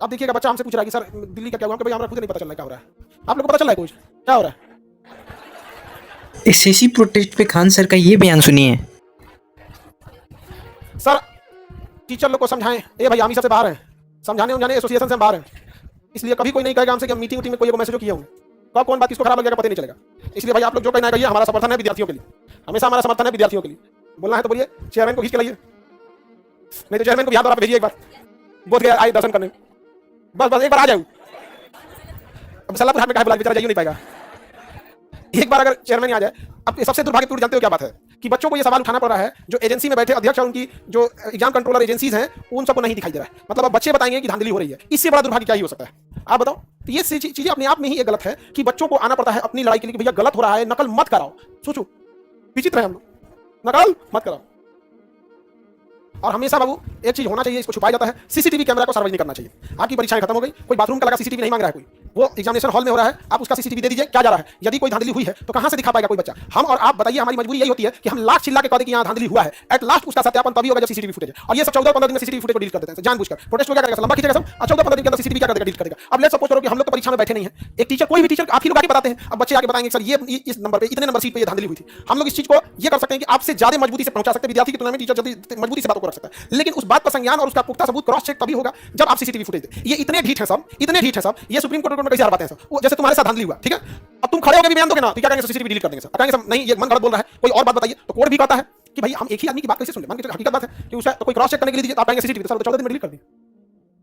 अब देखिएगा बच्चा हमसे पूछ रहा है कि सर दिल्ली का क्या हुआ, कि भाई हमारा खुद नहीं पता चल रहा है क्या हो रहा है। आप लोग को पता चल रहा है कुछ क्या हो रहा है? एसएससी प्रोटेस्ट पे खान सर का ये बयान सुनिए। सर टीचर लोग को समझाएं, ए भाई हम ही सबसे बाहर हैं, समझाने एसोसिएशन से हम बाहर हैं, इसलिए कभी कोई नहीं कहेगा हमसे कि हम मीटिंग में कोई मैसेज किया हूँ, कब कौन बात किसको खराब लगेगा पता नहीं चलेगा। इसलिए भाई आप लोग जो कहना कहिए, हमारा समर्थन है विद्यार्थियों के लिए, हमेशा हमारा समर्थन है विद्यार्थियों के लिए। बोलना है तो बोलिए, चेयरमैन को खींच के लाइए, नहीं तो चेयरमैन को बिहार द्वारा भेजिए एक बार, बोध गया आए दर्शन करने, बस एक बार आ जाओ। अब सलाह हाथ में कहा बेचारा जाइए नहीं पाएगा, एक बार अगर चेयरमैन आ जाए। अब सबसे दुर्भाग्यपूर्ण जानते हो क्या बात है कि बच्चों को ये सवाल उठाना पड़ रहा है, जो एजेंसी में बैठे अध्यक्ष और उनकी जो एग्जाम कंट्रोलर एजेंसीज हैं उन सबको नहीं दिखाई दे रहा है। मतलब अब बच्चे बताएंगे कि धांधली हो रही है, इससे बड़ा दुर्भाग्य क्या ही हो सकता है आप बताओ। तो ये चीजें अपने आप में ही ये गलत है कि बच्चों को आना पड़ता है अपनी लड़ाई के लिए, भैया गलत हो रहा है, नकल मत कराओ। सोचो विचित्र है हम लोग, नकल मत कराओ। और हमेशा बाबू एक चीज होना चाहिए, इसको छुपाया जाता है, सीसीटीवी कैमरा को सार्वजनिक करना चाहिए। आपकी परीक्षाएं खत्म हो गई, कोई बाथरूम का लगा सीसीटीवी नहीं मांग रहा है, कोई वो एग्जामिनेशन हॉल में हो रहा है, आप उसका सीसीटीवी दे दीजिए क्या जा रहा है। यदि कोई धांधली हुई है तो कहां से दिखा पाएगा कोई बच्चा? हम और आप बताइए, हमारी मजबूरी यही होती है कि हम लाख चिल्ला के कह दें कि यहां धांधली हुआ है, एट लास्ट उसका सत्यापन तभी होगा जब सीसीटीवी फुटेज। और ये सब 14-15 दिन में सीसीटीवी फुटेज को डिलीट कर देते हैं जानबूझकर। प्रोटेस्ट क्या करेगा, लंबा खींचेगा सब, 14-15 दिन के अंदर सीसीटीवी क्या करेगा, डिलीट करेगा। अब लेट्स सपोज करो कि हम लोग तो परीक्षा में बैठे नहीं है, एक टीचर, कोई भी टीचर, आप ही लोग आके बताते हैं, अब बच्चे आके बताएंगे सर ये इस नंबर पे, इतने नंबर सीट पे ये धांधली हुई थी। हम लोग इस चीज को ये कर सकते हैं कि आपसे ज्यादा मजबूती से पहुंचा सकते हैं, विद्यार्थी की तुलना में टीचर जल्दी मजबूती से बातों को रख सकता है। लेकिन उस बात पर संज्ञान और उसका पुख्ता सबूत क्रॉस चेक तभी होगा जब आप सीसीटीवी फुटेज दें। ये इतने ढीठ है सब, इतने ढीठ है सब, ये सुप्रीम कोर्ट में कैसे हार पाते हैं सब। जैसे तुम्हारे साथ धांधली हुआ, ठीक है, अब तुम खड़े होकर भी बयान दोगे ना तो क्या कहेंगे, सीसीटीवी डिलीट कर देंगे सर, कहेंगे सब नहीं ये मन गलत बोल रहा है, कोई और बात बताइए। तो कोर्ट भी कहता है कि भाई हम एक ही आदमी की बात कैसे सुन ले, मान के चलो हकीकत बात है कि उसका तो कोई क्रॉस चेक करने के लिए दीजिए, आप कहेंगे सीसीटीवी सर 14 दिन में डिलीट कर दें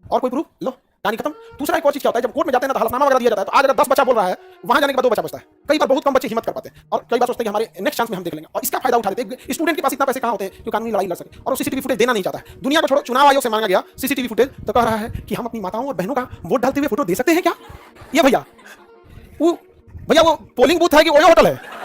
और कोई प्रूफ लो, कहानी खत्म। दूसरा एक और चीज क्या होता है, जब कोर्ट में जाते हैं ना तो हलफनामा वगैरह दिया जाता है, तो आज अगर 10 बच्चा बोल रहा है, वहां जाने के बाद 2 बच्चा बचता है। कई बार बहुत कम बच्चे हिम्मत कर पाते हैं और कई बार सोचते हैं कि हमारे नेक्स्ट चांस में हम देख लेंगे, और इसका फायदा उठा लेते हैं। स्टूडेंट के पास इतना पैसे कहां होते हैं कि कानूनी लड़ाई लड़ सके, और वो सीसीटीवी फुटेज देना नहीं चाहता है। दुनिया को छोड़ो, चुनाव आयोग से मांगा गया सीसीटीवी फुटेज, तो कह रहा है कि हम अपनी माताओं और बहनों का वोट डालते हुए फोटो दे सकते हैं क्या? ये भैया वो पोलिंग बूथ है कि ओयो होटल है?